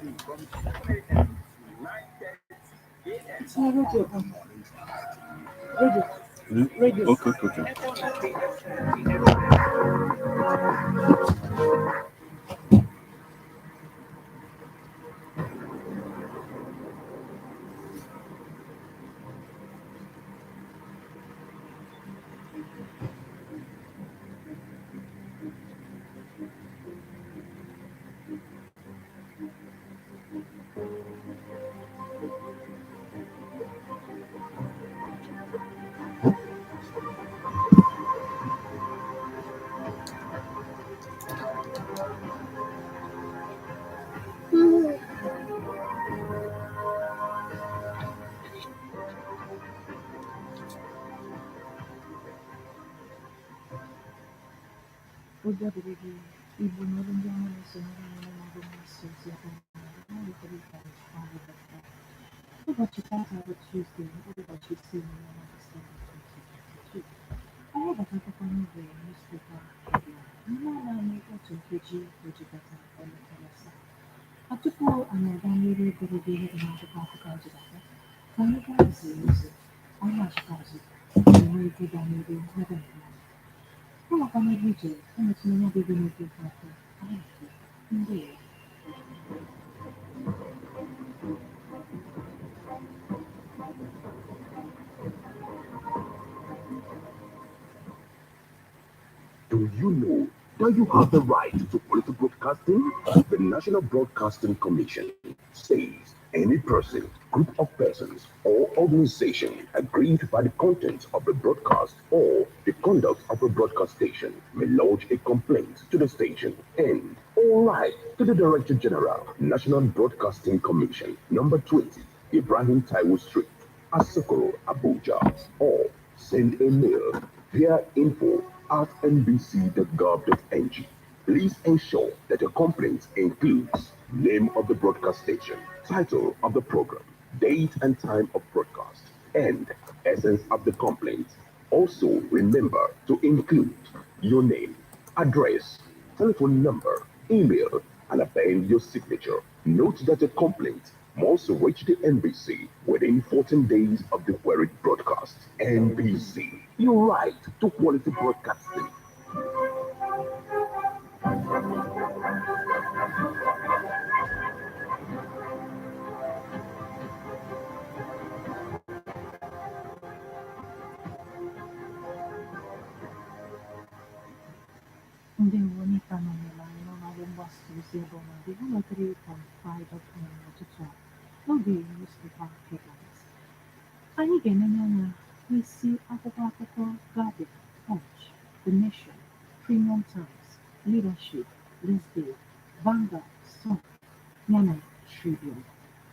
It's not radio. Radio. Radio. Okay. Ibu Nurunjana Nasional ụbọchị tata bụ Tuesday, ụbọchị 6 n'ọnwa Disemba 2022. Anyị ga-akọkwa n'oge newspaper headline n'ime anyị otu nkeji ojikọta elekere asaa. Tupu anyị aga n'iru egwuregwu ihe dị n'akụkọ anyị ji aka, ka anyị gaa ziri ozi anyị na-achịkazị enwe ego ga n'iru n'ebe nke anyị. Ụmụaka n'ebe ije emetụla onye ọbụla n'ebe nke ọkụ anyị na-ekwu ndị ya. Do you know that you have the right to quality broadcasting? The National Broadcasting Commission says any person, group of persons, or organization aggrieved by the content of a broadcast or the conduct of a broadcast station may lodge a complaint to the station and all right to the Director General, National Broadcasting Commission, number 20, Ibrahim Taiwo Street, Asokoro, Abuja, or send a mail via info@nbc.gov.ng. Please ensure that your complaint includes name of the broadcast station, title of the program, date and time of broadcast, and essence of the complaint. Also, remember to include your name, address, telephone number, email, and append your signature. Note that a complaint must reach the NBC within 14 days of the queried broadcast. NBC, your right to quality broadcasting. Ndewo n'ịka nọnyere anyị n'ọnọdụ mgbasa ozi ebe ọ na-adị 103.5 FM n'ụtụtụ a n'oge newspaper headlines. Anyị ga-enenye anya n'isi akwụkwọ akụkọ Guardian, Punch, The Nation, Premium Times, Leadership, Wednesday, Vanguard, Sun, yana Tribune.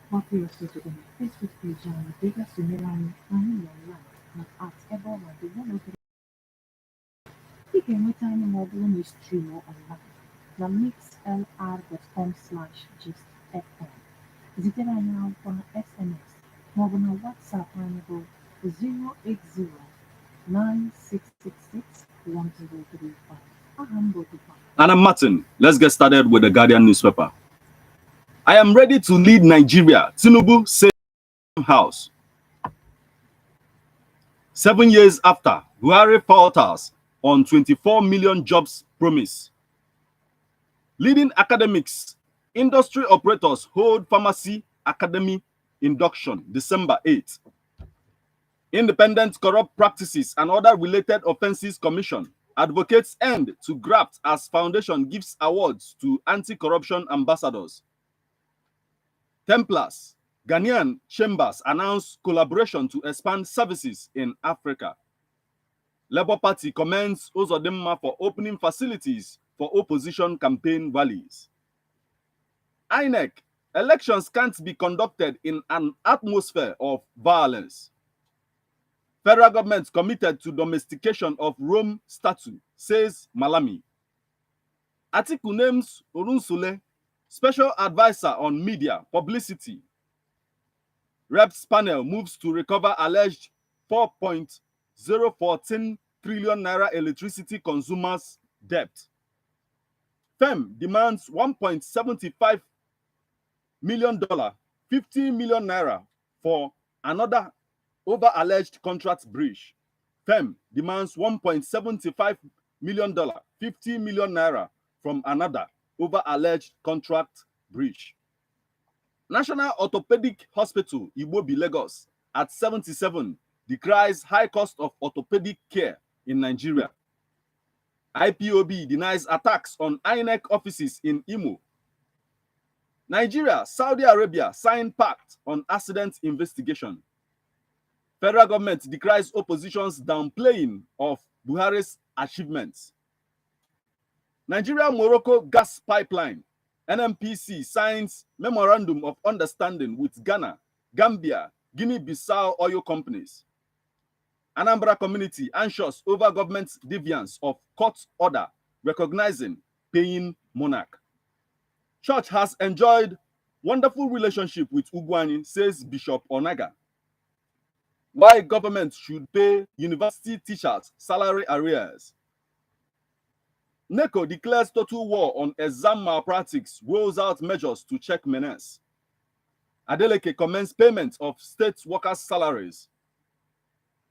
Gbapụ ya ọsọ ozugbo na Facebook page anyị dịga sonyere anyị anyị nọ online na ebe ọ na-adị 103. Ị ga-enweta anyị ma ọ bụrụ na stream online na mixlr.com/gistfm. Zitere anyị akwụkwọ na SMS maọbụ na WhatsApp anyị bụ 08096661035. Aha m bụ Dịkwa. And I'm Martin. Let's get started with the Guardian newspaper. I am ready to lead Nigeria, Tinubu said House. 7 years after, Buhari falters on 24 million jobs promise. Leading academics, industry operators hold pharmacy academy induction December 8. Independent corrupt practices and other related offenses commission advocates end to graft as foundation gives awards to anti-corruption ambassadors. Templars, Ghanaian chambers announce collaboration to expand services in Africa. Labour Party commends Uzodimma for opening facilities for opposition campaign rallies. INEC, elections can't be conducted in an atmosphere of violence. Federal government committed to domestication of Rome statue, says Malami. Atiku names Orunsule special advisor on media publicity. Reps panel moves to recover alleged 4.014 trillion naira electricity consumers debt. FEM demands 1.75 million, 50 million naira for another over alleged contract breach. Firm demands $1.75 million, 50 million naira from another over alleged contract breach. National Orthopedic Hospital, Igbobi, Lagos, at 77, decries high cost of orthopedic care in Nigeria. IPOB denies attacks on INEC offices in Imo. Nigeria, Saudi Arabia sign pact on accident investigation. Federal government decries opposition's downplaying of Buhari's achievements. Nigeria-Morocco gas pipeline. NMPC signs memorandum of understanding with Ghana, Gambia, Guinea-Bissau oil companies. Anambra community anxious over government's defiance of court order recognizing paying monarch. Church has enjoyed wonderful relationship with Ugwuanyi, says Bishop Onaga. Why government should pay university teachers salary arrears. NECO declares total war on exam malpractice, rolls out measures to check menace. Adeleke commences payment of state workers' salaries.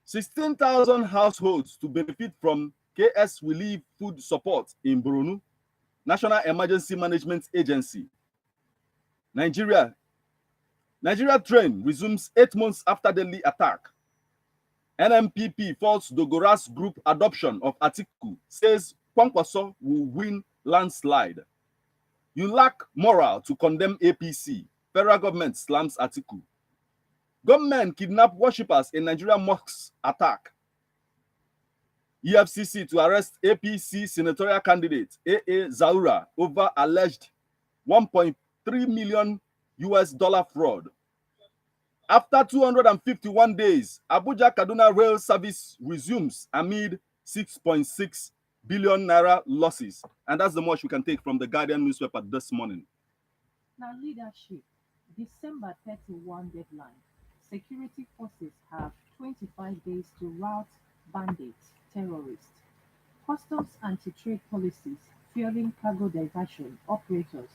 16,000 households to benefit from KS Relief Food Support in Borno, National Emergency Management Agency. Nigeria train resumes 8 months after Delhi attack. NMPP faults Dogora's group adoption of Atiku, says Kwankwaso will win landslide. You lack moral to condemn APC. Federal government slams Atiku. Gunmen kidnap worshippers in Nigeria mosques attack. EFCC to arrest APC senatorial candidate AA Zaura over alleged $1.3 million fraud. After 251 days, Abuja Kaduna rail service resumes amid 6.6 billion naira losses. And that's the much we can take from the Guardian newspaper this morning. Now, leadership, December 31 deadline. Security forces have 25 days to rout bandits, terrorists. Customs anti-trade policies fueling cargo diversion operators.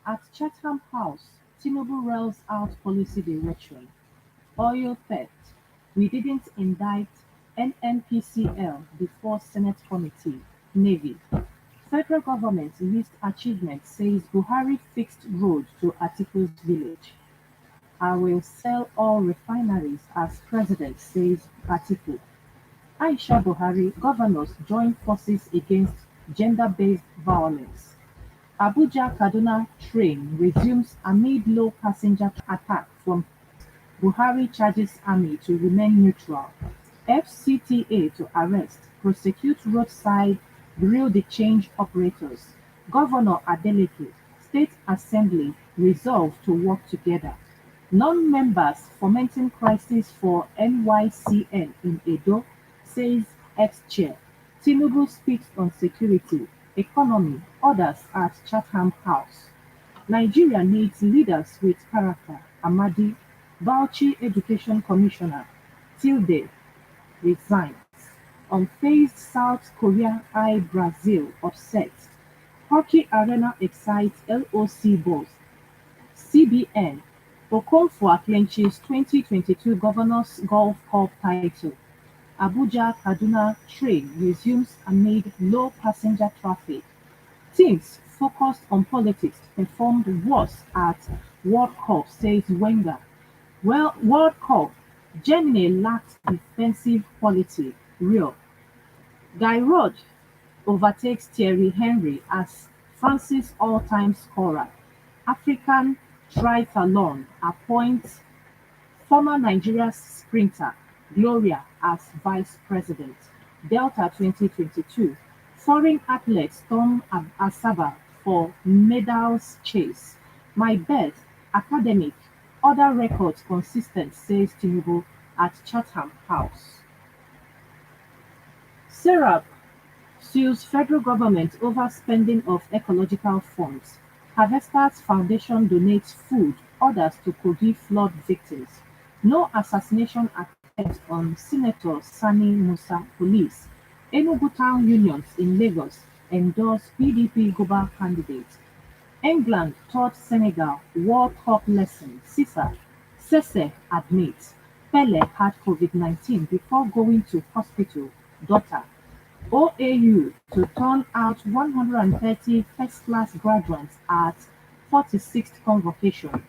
At Chatham House, Tinubu rails out policy direction. Oil theft. We didn't indict NNPCL before Senate Committee. Navy. Federal government list achievement says Buhari fixed road to Atiku's village. I will sell all refineries as president, says Atiku. Aisha Buhari, governors join forces against gender-based violence. Abuja Kaduna train resumes amid low passenger attack from Buhari charges army to remain neutral. FCTA to arrest, prosecute roadside grill the change operators. Governor Adeleke, State Assembly resolve to work together. Non-members fomenting crisis for NYCN in Edo, says ex-chair. Tinubu speaks on security, economy, others at Chatham House. Nigeria needs leaders with character. Amadi, Bauchi Education Commissioner, Tilde, resigns. Unfazed South Korea eye Brazil upset. Hockey Arena excites LOC boss. CBN, Okonkwo clinches 2022 Governors Golf Cup title. Abuja Kaduna train resumes amid low passenger traffic. Teams focused on politics performed worse at World Cup, says Wenger. Well, World Cup, Germany lacked defensive quality. Real. Guy Rod overtakes Thierry Henry as France's all-time scorer. African Triathlon appoints former Nigeria sprinter Gloria as vice president. Delta 2022. Foreign athletes storm Asaba for medals chase. My best, academic, other records consistent, says Tinubu at Chatham House. Serap sues federal government over spending of ecological funds. Harvesters Foundation donates food, orders to Kogi flood victims. No assassination attempt on Senator Sani Musa Police. Enugu town unions in Lagos endorse PDP Goba candidate. England taught Senegal World Cup lesson. Sese admits Pele had COVID-19 before going to hospital. Daughter. OAU to turn out 130 first-class graduates at 46th convocation.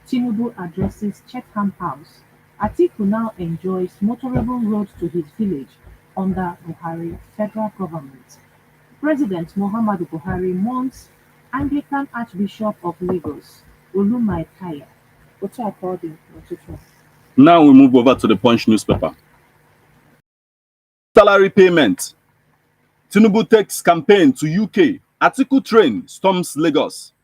Tinubu addresses Chatham House. Atiku now enjoys motorable road to his village under Buhari federal government. President Muhammadu Buhari mourns Anglican Archbishop of Lagos, Olumaitaya. Otu according n'ụtụtụ. Now we move over to the Punch newspaper. Salary payment. Tinubu takes campaign to UK. Atiku train storms Lagos.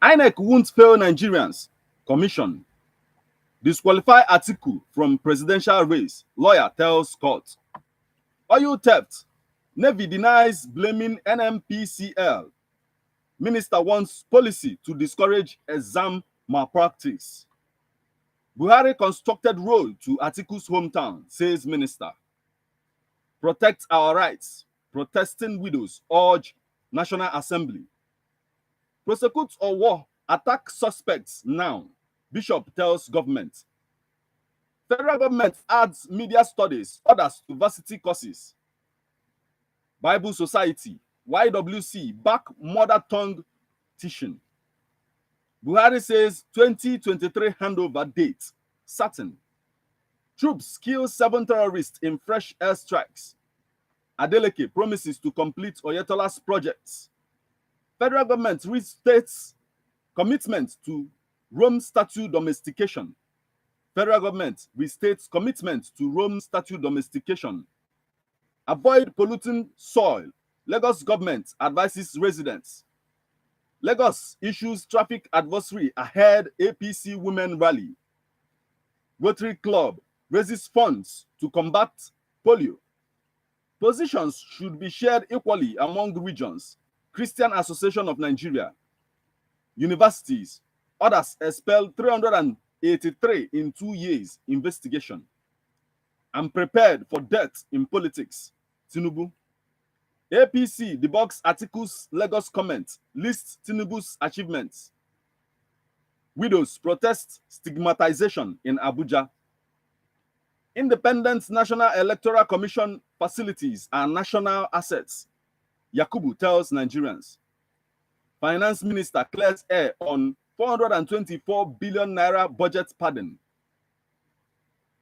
INEC won't fail Nigerians. Commission. Disqualify Atiku from presidential race. Lawyer tells court. Oil theft. Navy denies blaming NMPCL. Minister wants policy to discourage exam malpractice. Buhari constructed road to Atiku's hometown, says minister. Protect our rights. Protesting widows urge National Assembly. Prosecute or war. Attack suspects now. Bishop tells government. Federal government adds media studies, orders to varsity courses. Bible Society, YWC, back mother tongue teaching. Buhari says 2023 handover date certain. Troops kill 7 terrorists in fresh airstrikes. Adeleke promises to complete Oyetola's projects. Federal government restates commitment to Rome Statute domestication. Federal government restates commitment to Rome Statute domestication. Avoid polluting soil. Lagos government advises residents. Lagos issues traffic advisory ahead APC women rally. Rotary Club raises funds to combat polio. Positions should be shared equally among regions. Christian Association of Nigeria. Universities. Others expel 383 in 2 years investigation. I'm prepared for death in politics. Tinubu. APC debunks Atiku's Lagos comment, lists Tinubu's achievements. Widows protest stigmatization in Abuja. Independent National Electoral Commission facilities are national assets. Yakubu tells Nigerians. Finance Minister clears air on 424 billion naira budget pardon.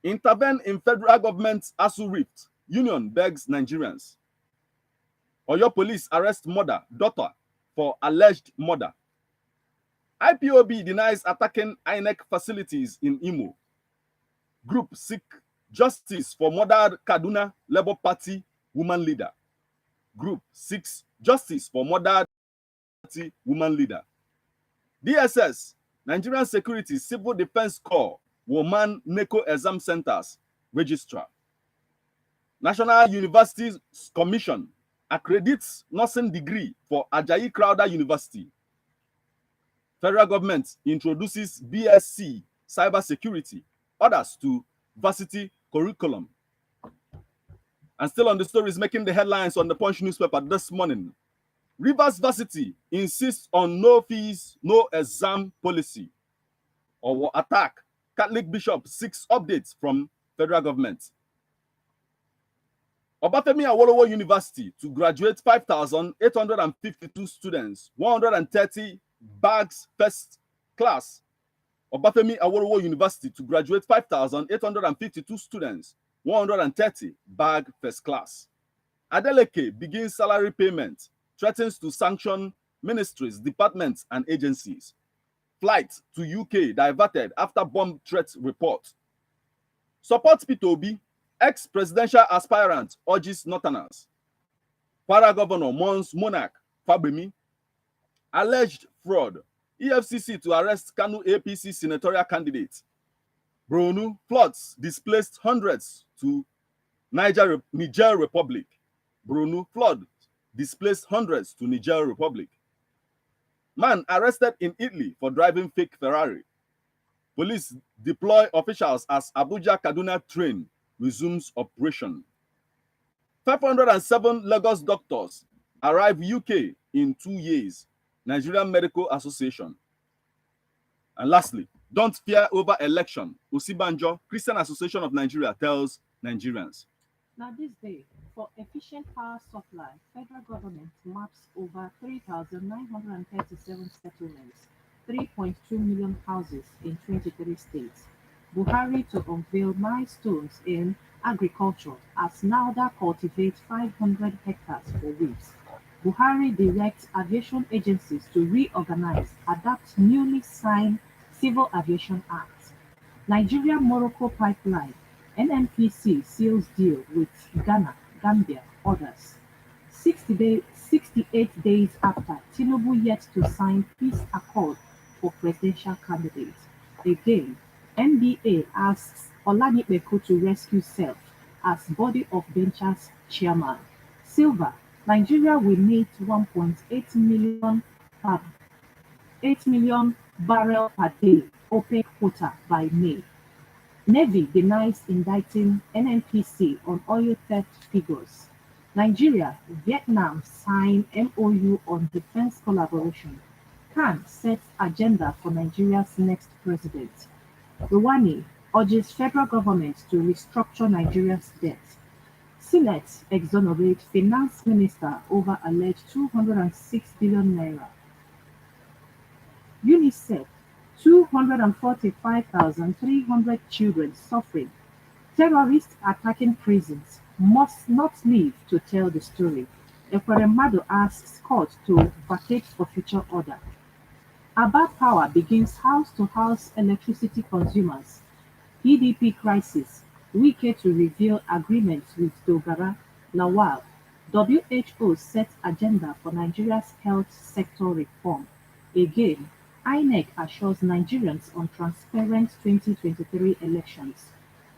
Intervene in federal government's ASU rift. Union begs Nigerians. Oyo police arrest mother, daughter for alleged murder. IPOB denies attacking INEC facilities in Imo. Group seek justice for murdered Kaduna Labour Party woman leader. Group seeks justice for murdered Party woman leader. DSS, Nigerian Security Civil Defense Corps, Woman NECO Exam Centers Registrar. National Universities Commission accredits nursing degree for Ajayi Crowther University. Federal government introduces BSc cybersecurity, orders to varsity curriculum. And still on the stories making the headlines on the Punch newspaper this morning. Rivers Varsity insists on no fees, no exam policy. Or will attack. Catholic Bishop seeks updates from federal government. Obafemi Awolowo University to graduate 5,852 students, 130 bags first class. Obafemi Awolowo University to graduate 5,852 students, 130 bag first class. Adeleke begins salary payment, threatens to sanction ministries, departments, and agencies. Flight to UK diverted after bomb threat report. Support Peter Obi. Ex-presidential aspirant urges Northerners. Para Governor mourns Monarch Fabemi. Alleged fraud. EFCC to arrest Kanu APC senatorial candidate. Bronu floods displaced hundreds to Niger Republic. Bronu flood displaced hundreds to Niger Republic. Man arrested in Italy for driving fake Ferrari. Police deploy officials as Abuja Kaduna train resumes operation. 507 Lagos doctors arrive UK in 2 years. Nigerian Medical Association. And lastly, don't fear over election. Osibanjo, Christian Association of Nigeria, tells Nigerians. Now this day, for efficient power supply, federal government maps over 3,937 settlements, 3.2 million houses in 23 states. Buhari to unveil milestones in agriculture as NAUDA cultivates 500 hectares for wheat. Buhari directs aviation agencies to reorganize, adapt newly signed Civil Aviation Act. Nigeria-Morocco pipeline, NNPC seals deal with Ghana, Gambia, others. 68 days after, Tinubu yet to sign peace accord for presidential candidates. Again, NBA asks Olanipeku to rescue self as body of Ventures chairman. Silver, Nigeria will meet 1.8 million per 8 million barrel per day OPEC quota by May. Navy denies indicting NNPC on oil theft figures. Nigeria, Vietnam sign MOU on defense collaboration. Khan sets agenda for Nigeria's next president. Rouhani urges federal government to restructure Nigeria's debt. Senate exonerate finance minister over alleged 206 billion naira. UNICEF, 245,300 children suffering. Terrorists attacking prisons must not live to tell the story. Ekweremadu asks court to vacate for future order. Aba Power begins house-to-house electricity consumers. PDP crisis. Wike to reveal agreements with Dogara. Lawal. WHO sets agenda for Nigeria's health sector reform. Again, INEC assures Nigerians on transparent 2023 elections.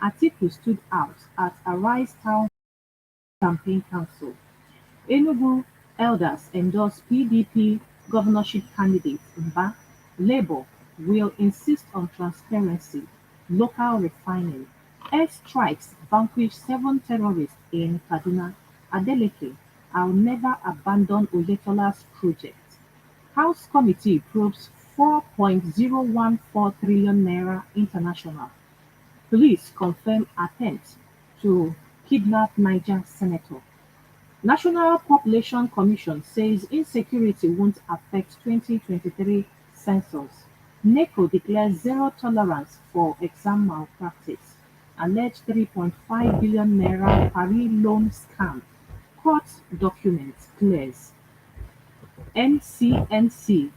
Atiku stood out at Arise Town Campaign Council. Enugu elders endorse PDP governorship candidate Mba. Labour will insist on transparency. Local refining. Air strikes vanquish 7 terrorists in Kaduna. Adeleke, I'll never abandon Oyetola's project. House committee probes 4.014 trillion naira international. Police confirm attempt to kidnap Niger senator. National Population Commission says insecurity won't affect 2023 census. NECO declares zero tolerance for exam malpractice. Alleged 3.5 billion naira Paris loan scam. Court documents clears. NCNC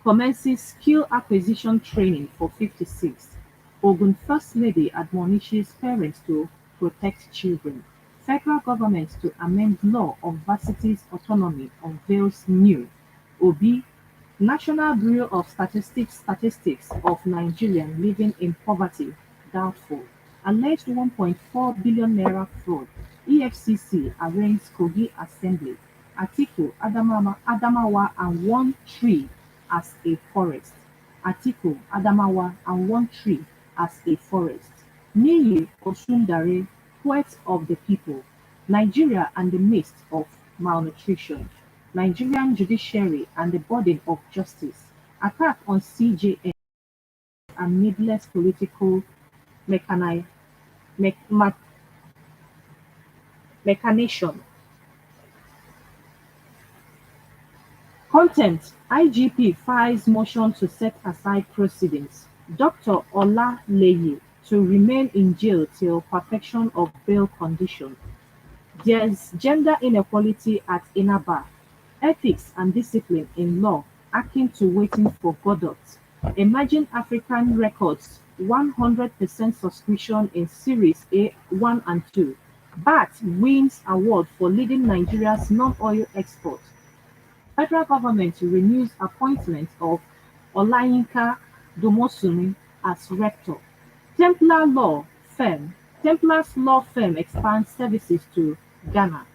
commences skill acquisition training for 56. Ogun First Lady admonishes parents to protect children. Federal government to amend law on varsities autonomy unveils new. Obi, National Bureau of Statistics of Nigerian living in poverty, doubtful. Alleged 1.4 billion naira fraud. EFCC arraigns Kogi Assembly. Atiku, Adamawa and one tree as a forest. Atiku, Adamawa and one tree as a forest. Niyi Osundare, poet of the people. Nigeria and the midst of malnutrition. Nigerian judiciary and the burden of justice. Attack on CJN and needless political mechani- machination. Content: IGP files motion to set aside proceedings. Dr. Olaleye to remain in jail till perfection of bail condition. There's gender inequality at Inaba. Ethics and discipline in law akin to waiting for Godot. Emerging African Records 100% subscription in Series A 1 and 2. BAT wins award for leading Nigeria's non-oil export. Federal government renews appointment of Olayinka Domosumi as rector. Templars law firm expands services to Ghana.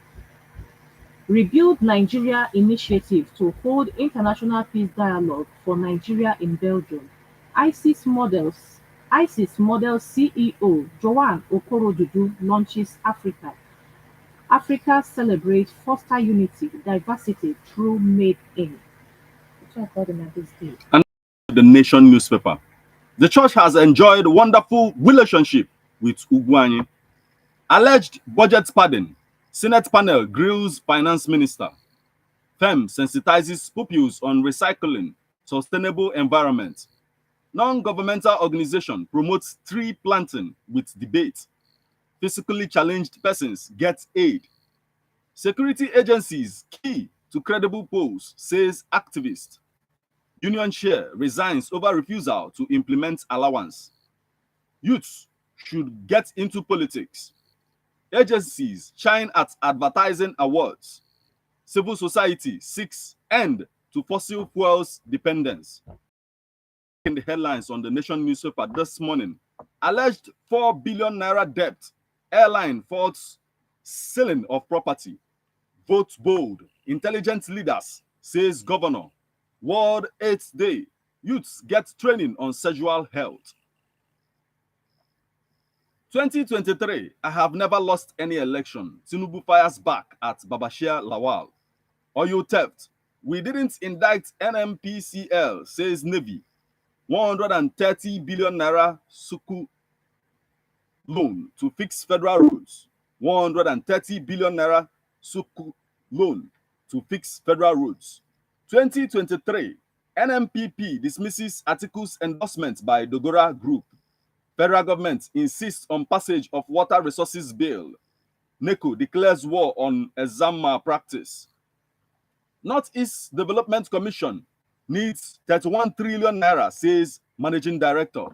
Rebuild Nigeria initiative to hold international peace dialogue for Nigeria in Belgium. ISIS model CEO Joanne Okorodudu launches Africa. Africa celebrates foster unity, diversity through Made in. And the Nation newspaper. The church has enjoyed wonderful relationship with Ugwuanyi. Alleged budget padding. Senate panel grills finance minister. FEM sensitizes pupils on recycling, sustainable environment. Non-governmental organization promotes tree planting with debate. Physically challenged persons get aid. Security agencies key to credible polls, says activist. Union chair resigns over refusal to implement allowance. Youths should get into politics. Agencies shine at advertising awards. Civil society seeks end to fossil fuels dependence. In the headlines on the Nation newspaper this morning, alleged 4 billion naira debt. Airline faults selling of property. Vote bold. Intelligent leaders, says governor. World AIDS Day. Youths get training on sexual health. 2023, I have never lost any election. Tinubu fires back at Babashir Lawal. Oil theft. We didn't indict NMPCL, says Navy. 130 billion naira Suku loan to fix federal roads. 130 billion naira Suku loan to fix federal roads. 2023, NMPP dismisses Atiku's endorsement by Dogora Group. Federal government insists on passage of water resources bill. NECO declares war on exam malpractice. Northeast Development Commission needs 31 trillion naira, says managing director.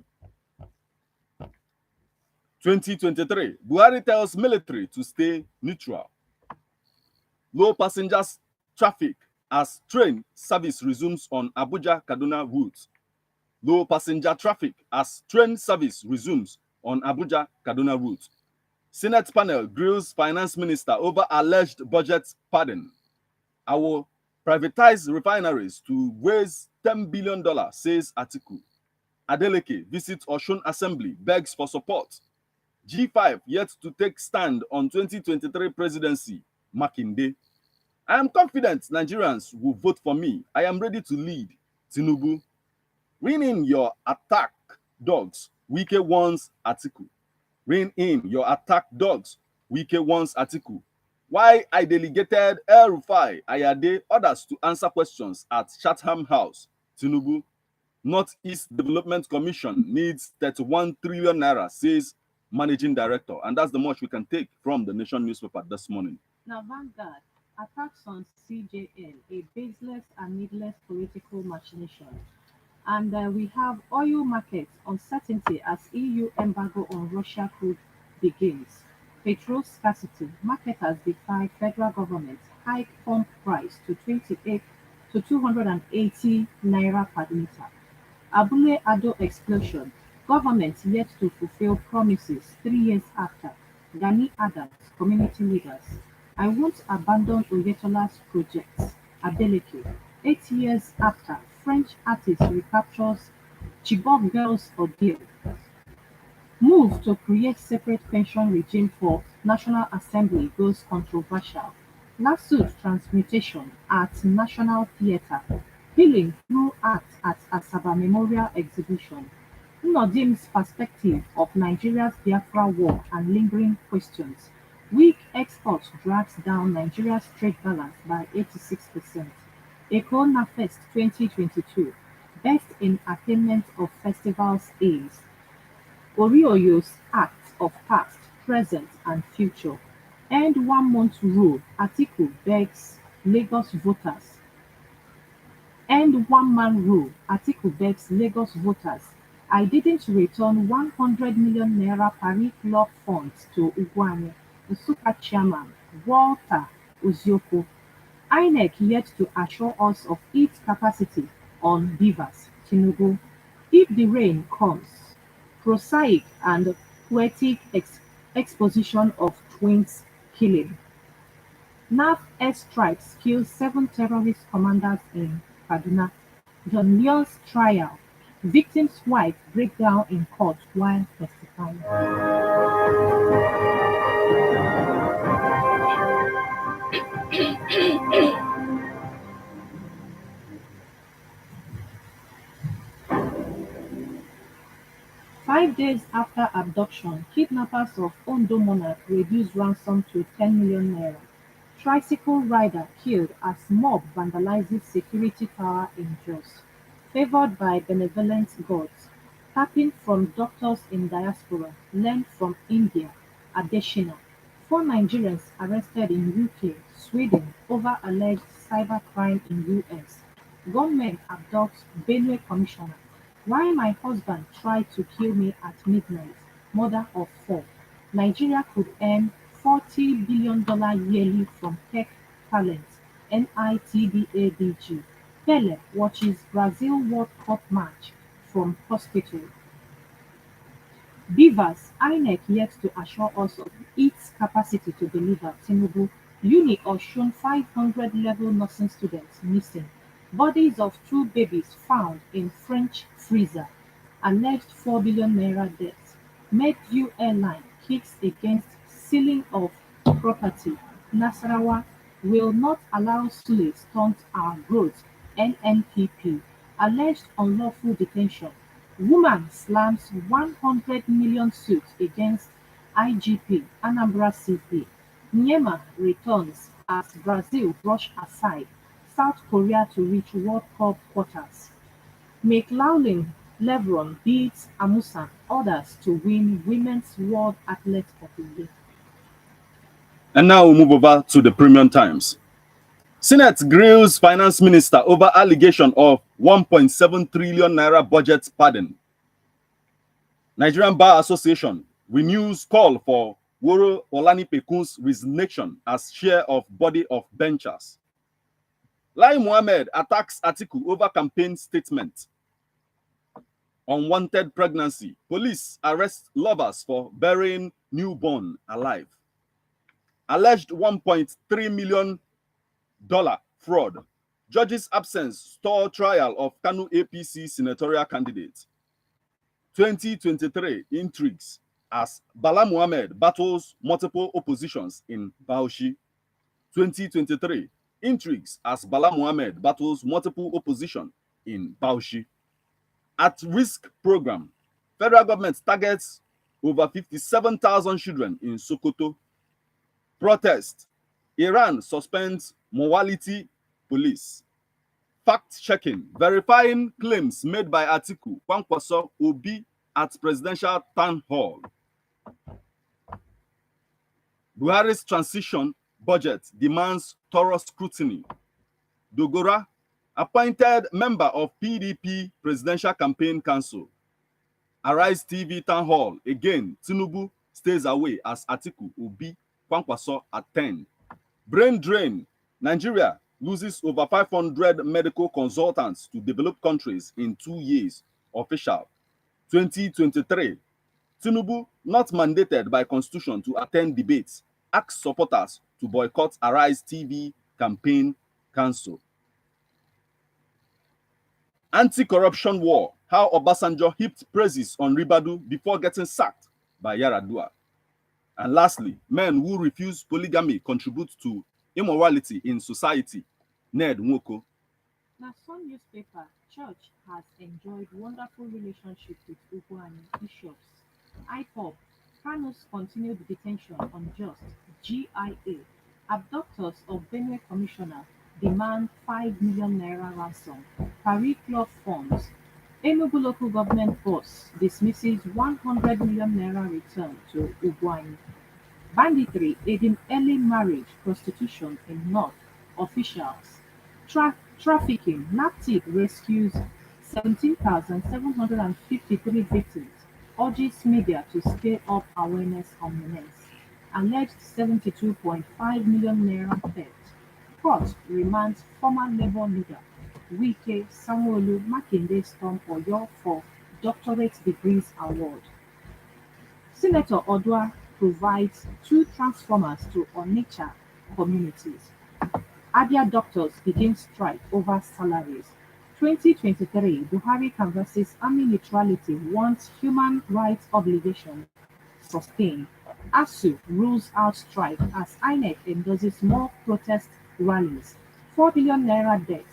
2023, Buhari tells military to stay neutral. Low passengers traffic as train service resumes on Abuja-Kaduna route. Low passenger traffic as train service resumes on Abuja-Kaduna route. Senate panel grills finance minister over alleged budget padding. I will privatize refineries to raise $10 billion, says Atiku. Adeleke visits Osun Assembly, begs for support. G5 yet to take stand on 2023 presidency, Makinde. I am confident Nigerians will vote for me. I am ready to lead. Tinubu. Ring in your attack dogs, Wike wants Atiku. Ring in your attack dogs, Wike wants Atiku. Why I delegated El Rufai Ayade others to answer questions at Chatham House. Tinubu. Northeast Development Commission needs 31 trillion naira, says managing director. And that's the much we can take from the Nation newspaper this morning. Now, Vanguard attacks on CJN, a baseless and needless political machination. And we have oil markets uncertainty as EU embargo on Russia crude begins. Petrol scarcity. Marketers defy federal government. Hike pump price to 28 to 280 naira per litre. Abule Ado explosion. Government yet to fulfill promises 3 years after. Gani Adams, community leaders. I won't abandon Oyetola's projects. Adeleke. 8 years after, French artist recaptures Chibok girls ordeal. Move to create separate pension regime for National Assembly goes controversial. Lawsuit transmutation at National Theatre. Healing through art at Asaba Memorial Exhibition. Nnodim's perspective of Nigeria's Biafra war and lingering questions. Weak export drags down Nigeria's trade balance by 86%. Eko Nafest 2022, Best in Attainment of Festivals aims. Orioyo's Acts of Past, Present and Future. End 1 month rule, Atiku begs Lagos voters. End 1 man rule, Atiku begs Lagos voters. I didn't return 100 million naira Paris Club funds to Ugwuanyi, Nsukka chairman, Walter Uzioko. INEC yet to assure us of its capacity on beavers, Tinubu. If the rain comes, prosaic and poetic exposition of twins killing. NAF airstrikes kill 7 terrorist commanders in Kaduna. John Leon's trial. Victim's wife break down in court while testifying. 5 days after abduction, kidnappers of Ondo monarch reduce ransom to 10 million naira. Tricycle rider killed as mob vandalizes security tower in Jos. Favored by benevolent gods. Tapping from doctors in diaspora. Learned from India. Adeshina. 4 Nigerians arrested in UK, Sweden over alleged cybercrime in US. Gunmen abduct Benue commissioner. Why my husband tried to kill me at midnight, mother of 4. Nigeria could earn $40 billion yearly from tech talent, NITDABG. Pele watches Brazil World Cup match from hospital. Beavers, INEC yet to assure us of its capacity to deliver. Tinubu, Uni Osun 500 level nursing students missing. Bodies of 2 babies found in French freezer. Alleged 4 billion naira debt. Medview airline kicks against sealing of property. Nasarawa will not allow Sule stunt our growth. NNPP. Alleged unlawful detention. Woman slams 100 million suit against IGP Anambra CP. Nyema returns as Brazil brush aside South Korea to reach World Cup quarters. McLaughlin Lebron beats Amusan others to win Women's World Athlete of the Year. And now we move over to the Premium Times. Senate grills Finance Minister over allegation of 1.7 trillion naira budget pardon. Nigerian Bar Association renews call for Woro Olanipekun's resignation as chair of body of benchers. Lai Mohammed attacks Atiku over campaign statement. Unwanted pregnancy. Police arrest lovers for burying newborn alive. Alleged $1.3 million fraud. Judge's absence stall trial of Kanu APC senatorial candidate. 2023 intrigues as Bala Mohammed battles multiple oppositions in Bauchi. 2023 intrigues as Bala Mohammed battles multiple opposition in Bauchi. At risk program, federal government targets over 57,000 children in Sokoto. Protest, Iran suspends morality police. Fact-checking, verifying claims made by Atiku, Kwankwaso, Obi at presidential town hall. Buhari's transition budget demands thorough scrutiny. Dogora, appointed member of PDP Presidential Campaign Council. Arise TV town hall. Again, Tinubu stays away as Atiku, Obi, Kwankwaso attend. Brain drain. Nigeria loses over 500 medical consultants to developed countries in 2 years. Official. 2023. Tinubu not mandated by constitution to attend debates. Asks supporters to boycott Arise TV campaign council. Anti-corruption war. How Obasanjo heaped praises on Ribadu before getting sacked by Yaradua. And lastly, men who refuse polygamy contribute to immorality in society. Ned Nwoko. Na Sun newspaper, Church has enjoyed wonderful relationship with Ugwuanyi bishops. IPOB, Kanu's continued detention unjust. GIA, abductors of Benue commissioner demand 5 million naira ransom. Paris Club forms. Enugu local government boss dismisses 100 million naira return to Ugwuanyi. Banditry aiding early marriage, prostitution in North. Officials. Trafficking. NAPTIP rescues 17,753 victims. Urges media to scale up awareness on menace. Alleged 72.5 million naira theft. Court remands former Labour leader Wike Sanwo-Olu Makinde storm Oyo for doctorate degrees award. Senator Odua provides 2 transformers to Onitsha communities. Abia doctors begin strike over salaries. 2023, Buhari canvasses army neutrality wants human rights obligation sustained. ASU rules out strike as INEC endorses more protest rallies. 4 billion naira debt.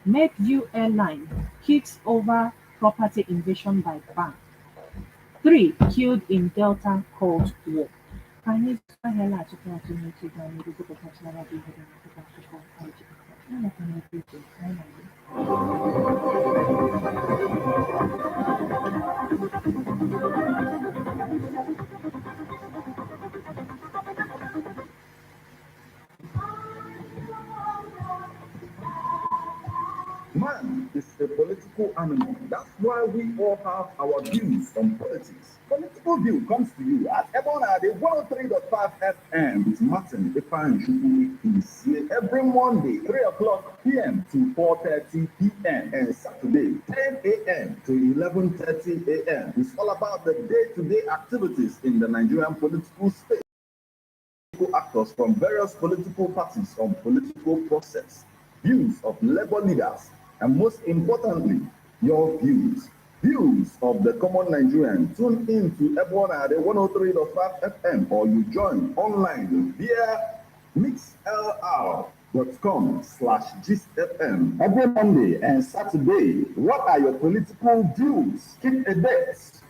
Medview airline kicks over property invasion by bank. 3. Killed in Delta Cold War. Anyị zụtahịalaghachite azụ n'echi gaa n'ihu gụpụtachara gị ihe dị n'akwụkwọ akụkọ anyị chịkọtara. Ya nakwa n'ebe ije anyị na-aga. Man is a political animal. That's why we all have our views on politics. Political View comes to you at Ebonade 103.5 FM with Martin Epan Shukui. He's here every Monday, 3 o'clock p.m. to 4:30 p.m. and Saturday, 10 a.m. to 11:30 a.m. It's all about the day-to-day activities in the Nigerian political space. Actors from various political parties on political process, views of labor leaders, and most importantly, your views. Views of the common Nigerian. Tune in to Ebonade 103.5 FM or you join online via mixlr.com/gistfm every Monday and Saturday. What are your political views? Keep a date.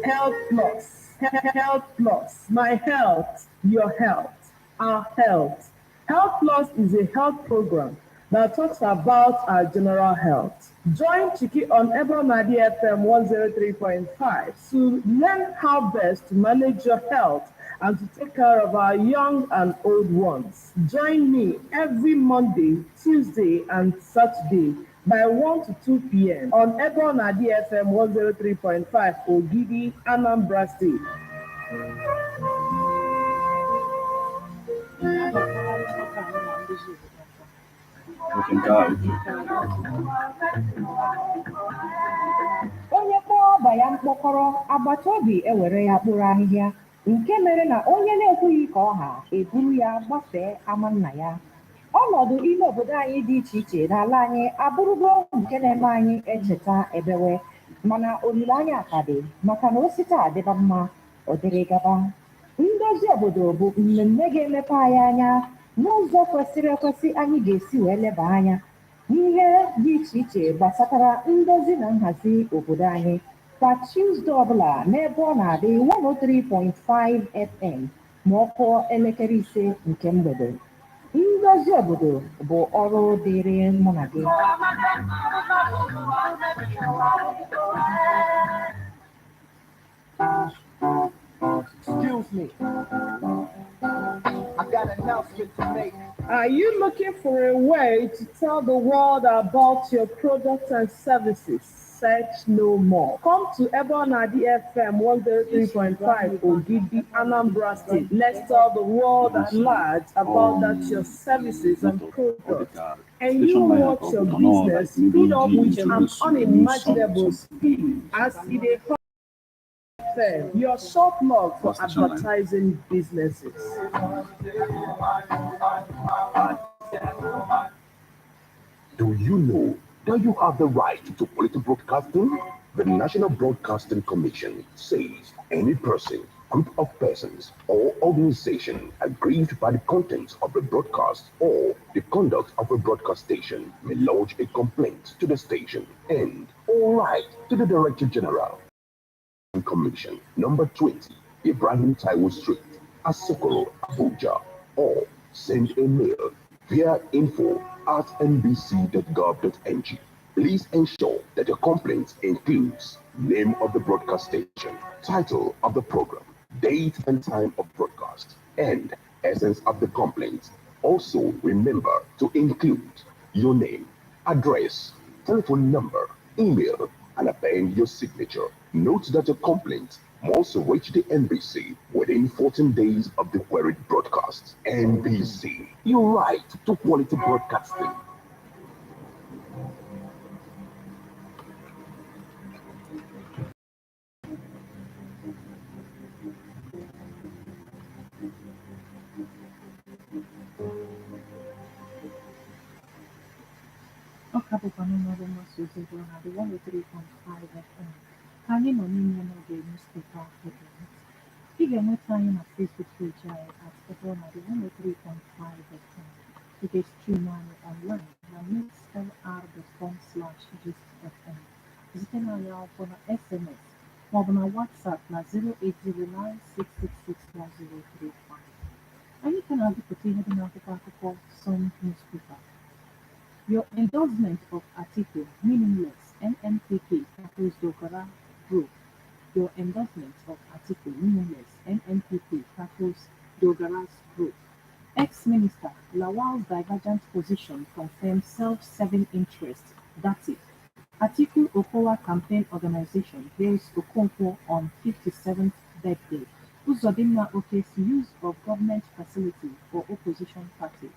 Health Plus, Health Plus, my health, your health, our health. Health Plus is a health program that talks about our general health. Join Chiki on Ebonadi FM 103.5 to learn how best to manage your health and to take care of our young and old ones. Join me every Monday, Tuesday, and Saturday by 1 to 2 p.m. on Ebonadi FM 103.5 Ogidi, Anambra State. Onye kpọọ ọba ya mkpọkọrọ, agbata obi ewere ya kpụrụ ahịhịa, nke mere na onye na-ekwughị ka ọha eburu ya gbafee ama nna ya. Ọnọdụ ime obodo anyị dị iche iche n'ala anyị abụrụgo nke na-eme anyị echeta ebewe, mana olileanya ka dị maka na osite adịba mma ọ dịrị gaba. Ndozi obodo bụ mmemme ga-emepe anyị anya n'ụzọ kwesịrị ekwesị anyị ga-esi wee leba anya n'ihe dị iche iche gbasatara ndozi na nhazi obodo anyị kwa Tuesday ọbụla n'ebe ọ na-adị 103.5 FM ma ọ kụọ elekere 5 nke mgbede. Ndozi obodo bụ ọrụ dịrị mụ na gị. Excuse me. I got an announcement to make. Are you looking for a way to tell the world about your products and services? Search no more. Come to Ebonadi FM 103.5 Ogidi, Anambra State. Let's tell the world at large about that your services and products. And you watch your business speed up with an unimaginable speed as it FM, your short log for advertising businesses. Do you know that you have the right to quality broadcasting? The National Broadcasting Commission says any person, group of persons, or organization aggrieved by the content of a broadcast or the conduct of a broadcast station may lodge a complaint to the station and all right to the Director General. Commission, number 20, Ibrahim Taiwo Street, Asokoro, Abuja, or send a mail via info@nbc.gov.ng. Please ensure that your complaint includes name of the broadcast station, title of the program, date and time of broadcast, and essence of the complaint. Also, remember to include your name, address, telephone number, email, and append your signature. Note that your complaint must reach the NBC within 14 days of the queried broadcast. NBC, your right to quality broadcasting. Ọ ka bụkwa n'ọrụ mgbasa ozi bụ na the 103.5 FM. Ka anyị nọ n'ime n'oge newspaper headlines. Ị can with time on Facebook page at Everyone at 103.5 FM. You can stream online at newspaperreview.com/gist.fm. Visit our for SMS or on our WhatsApp na 0809 666 1035. And you can advocate heading article for some newspaper. Your endorsement of article meaningless NNPP tackles Dogara group. Your endorsement of article meaningless NNPP tackles Dogara's group. Ex-Minister Lawal's divergent position confirms self-serving interest. That's it. Atiku Okowa campaign organization hails Okonkwo on 57th birthday. Uzodinma Oke's use of government facility for opposition parties.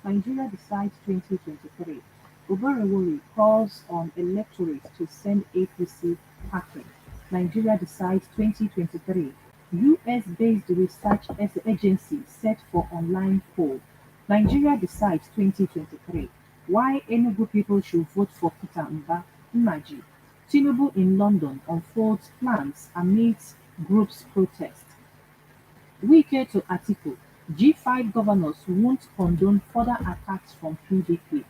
Nigeria decides 2023. Obarewori calls on electorate to send APC packing. Nigeria decides 2023. US-based research agency set for online poll. Nigeria decides 2023. Why Enugu people should vote for Peter Mba Nnaji. Tinubu in London unfolds plans amidst groups' protest. Wike to Atiku. G5 governors won't condone further attacks from PDP.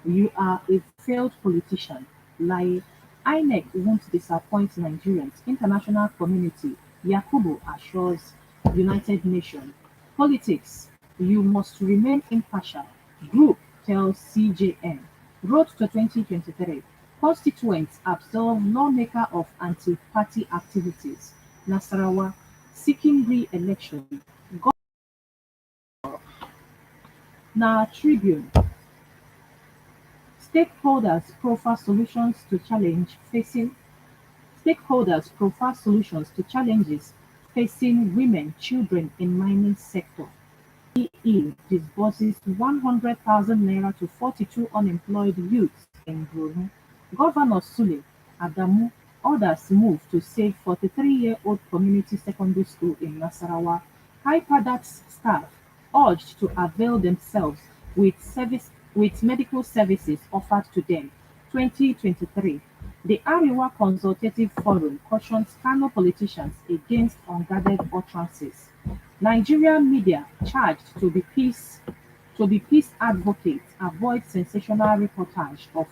You are a failed politician. Lie. INEC won't disappoint Nigerians. International community. Yakubu assures United Nations. Politics. You must remain impartial. Group tells CJN. Road to 2023. Constituents absolve lawmaker of anti-party activities. Nasarawa. Seeking re-election. Na Tribune. Stakeholders proffer solutions to challenges facing women, children in mining sector. EE disburses 100,000 naira to 42 unemployed youths in Borno. Governor Sule Adamu orders move to save 43-year-old community secondary school in Nasarawa. Hyperdax staff urged to avail themselves with medical services offered to them. 2023. The Ariwa Consultative Forum cautions Kano politicians against unguarded utterances. Nigerian media charged to be peace advocates avoid sensational reportage of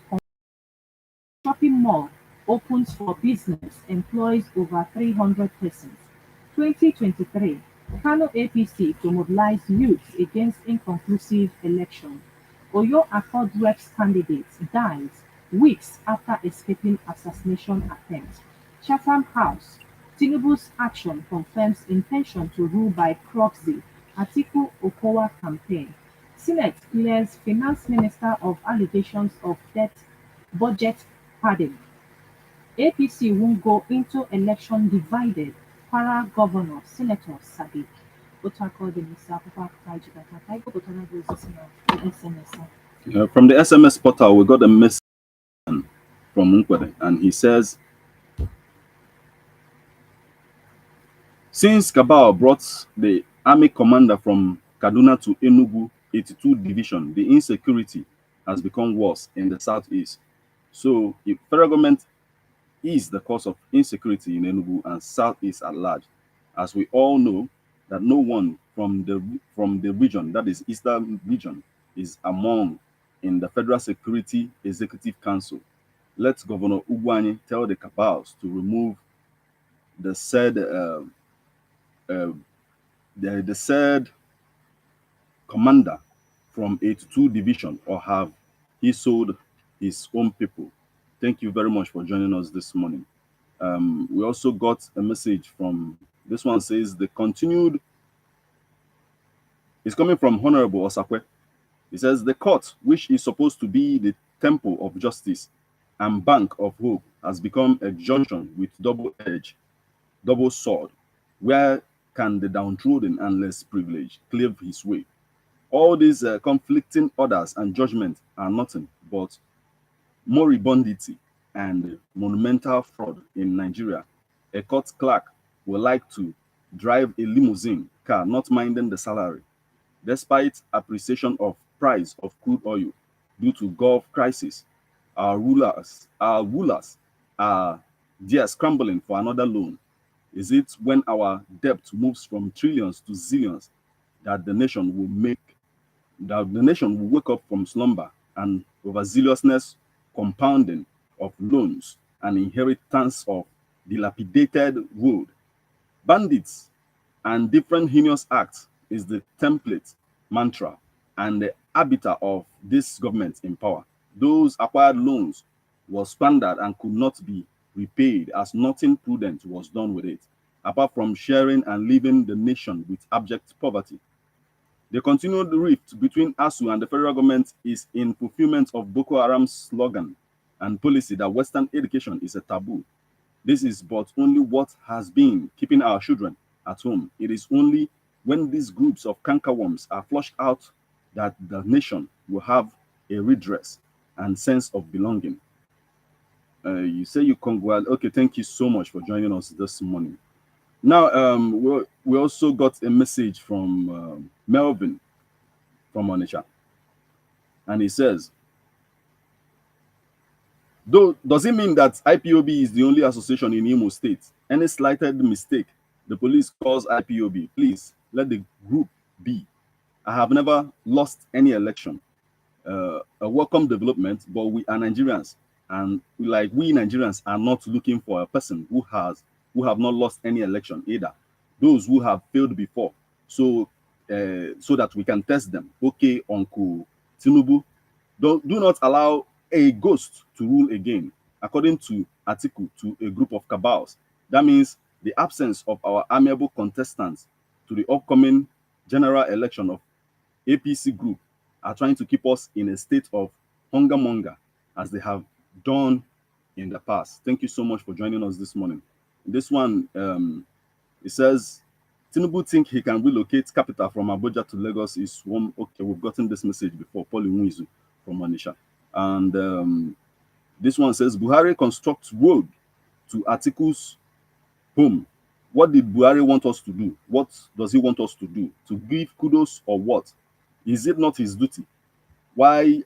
shopping mall opens for business employs over 300 persons. 2023. Kano APC to mobilize youths against inconclusive election. Oyo Accord Reps candidate dies weeks after escaping assassination attempt. Chatham House. Tinubu's action confirms intention to rule by proxy. Atiku Okowa campaign. Senate clears Finance Minister of allegations of debt budget padding. APC won't go into election divided. Para Governor Senator Sadiq. From the SMS portal, we got a message from Nkwede, and he says, since Cabal brought the army commander from Kaduna to Enugu 82 Division, the insecurity has become worse in the southeast. So, if federal government is the cause of insecurity in Enugu and southeast at large, as we all know that no one from the region, that is Eastern region, is among in the Federal Security Executive Council. Let Governor Ugwuanyi tell the cabals to remove the said the said commander from 82 Division, or have he sold his own people. Thank you very much for joining us this morning. We also got a message from, this one says, the continued, is coming from Honorable Osakwe. He says, the court, which is supposed to be the temple of justice and bank of hope, has become a junction with double sword. Where can the downtrodden and less privileged cleave his way? All these conflicting orders and judgments are nothing but moribundity and monumental fraud in Nigeria. A court clerk would like to drive a limousine car, not minding the salary. Despite appreciation of price of crude oil due to Gulf crisis, our rulers are there scrambling for another loan. Is it when our debt moves from trillions to zillions that the nation will wake up from slumber and overzealousness compounding of loans and inheritance of dilapidated road? Bandits and different heinous acts is the template, mantra, and the arbiter of this government in power. Those acquired loans was squandered and could not be repaid as nothing prudent was done with it, apart from sharing and leaving the nation with abject poverty. The continued rift between ASU and the federal government is in fulfillment of Boko Haram's slogan and policy that Western education is a taboo. This is but only what has been keeping our children at home. It is only when these groups of cankerworms are flushed out that the nation will have a redress and sense of belonging. You say you congratulate. Okay, thank you so much for joining us this morning. Now, we also got a message from Melvin from Onitsha, and he says, does it mean that IPOB is the only association in Imo State? Any slighted mistake, the police calls IPOB. Please let the group be. I have never lost any election. A welcome development, but we are Nigerians, and we Nigerians are not looking for a person who have not lost any election either. Those who have failed before, so that we can test them. Okay, Uncle Tinubu, do not allow a ghost to rule again, according to article to a group of cabals. That means the absence of our amiable contestants to the upcoming general election of APC group are trying to keep us in a state of hunger as they have done in the past. Thank you so much for joining us this morning. This one, it says, Tinubu think he can relocate capital from Abuja to Lagos is one. Okay, we've gotten this message before. Paul Imuizu from Manisha. And this one says, Buhari constructs road to Atiku's home. What did Buhari want us to do? What does he want us to do? To give kudos or what? Is it not his duty? Why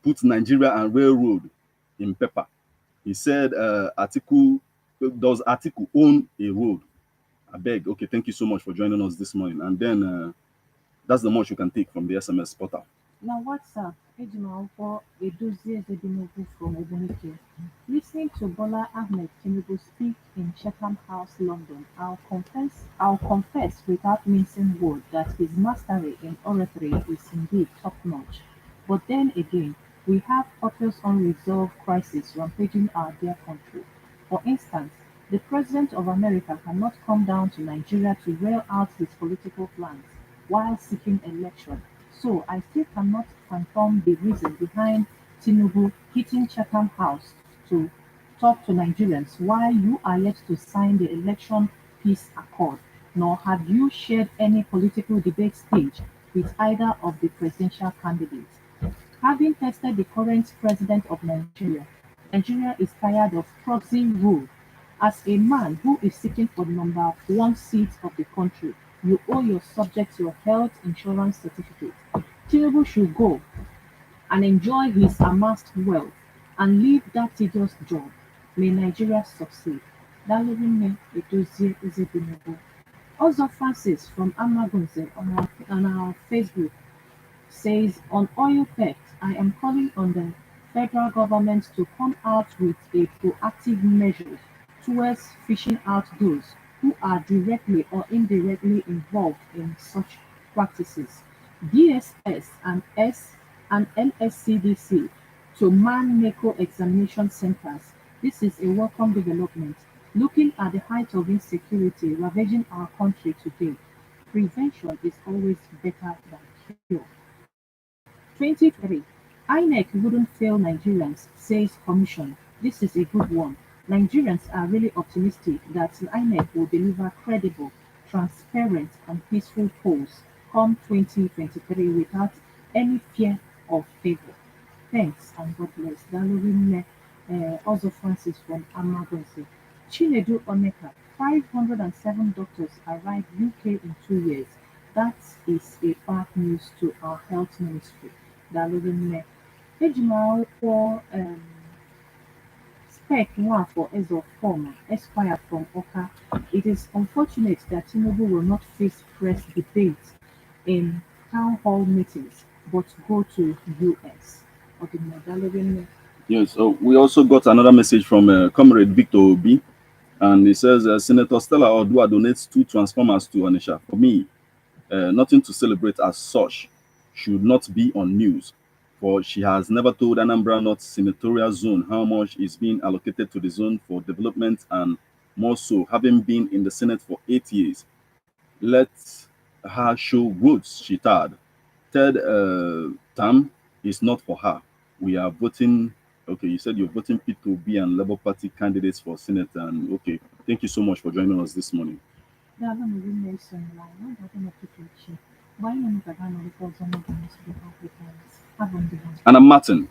put Nigeria and railroad in paper? He said, does Atiku own a road? I beg. Okay, thank you so much for joining us this morning. And then that's the much you can take from the SMS portal. Now, what's up? For Edozie Ezebinobu from Obunike. Listening to Bola Ahmed Tinubu speak in Chatham House, London, I'll confess without mincing words that his mastery in oratory is indeed top-notch. But then again, we have hopeless unresolved crises rampaging our dear country. For instance, the President of America cannot come down to Nigeria to rail out his political plans while seeking election. So I still cannot fathom the reason behind Tinubu hitting Chatham House to talk to Nigerians while you are yet to sign the election peace accord, nor have you shared any political debate stage with either of the presidential candidates. Having tested the current president of Nigeria, Nigeria is tired of proxy rule. As a man who is seeking for the number one seat of the country, you owe your subjects your health insurance certificate. Tinubu should go and enjoy his amassed wealth and leave that tedious job. May Nigeria succeed. Dalorime Edozie Ezebinobu. Also Francis from Amagunze on our Facebook says, on oil theft, I am calling on the federal government to come out with a proactive measure towards fishing out those who are directly or indirectly involved in such practices. DSS and NSCDC to man NECO examination centers. This is a welcome development. Looking at the height of insecurity ravaging our country today, prevention is always better than cure. 23. INEC wouldn't fail Nigerians, says Commission. This is a good one. Nigerians are really optimistic that INEC will deliver credible, transparent, and peaceful polls come 2023 without any fear of favor. Thanks and God bless. Dalorime also Francis from Amagonse. Chinedu Oneka, 507 doctors arrived UK in 2 years. That is a bad news to our health ministry. Dalorime. Ejima for Peck Nwafo Ezo former Esquire from Oka. It is unfortunate that Tinubu will not face press debates in town hall meetings, but go to US. Yes, we also got another message from Comrade Victor Obi, and he says Senator Stella Odua donates 2 transformers to Anisha. For me, nothing to celebrate as such. Should not be on news, for she has never told Anambra North senatorial zone how much is being allocated to the zone for development, and more so, having been in the Senate for 8 years. Let her show goods, she thought. Third term is not for her. We are voting. Okay, you said you're voting P2B and Labour Party candidates for Senate. And okay, thank you so much for joining us this morning. And I'm Martin.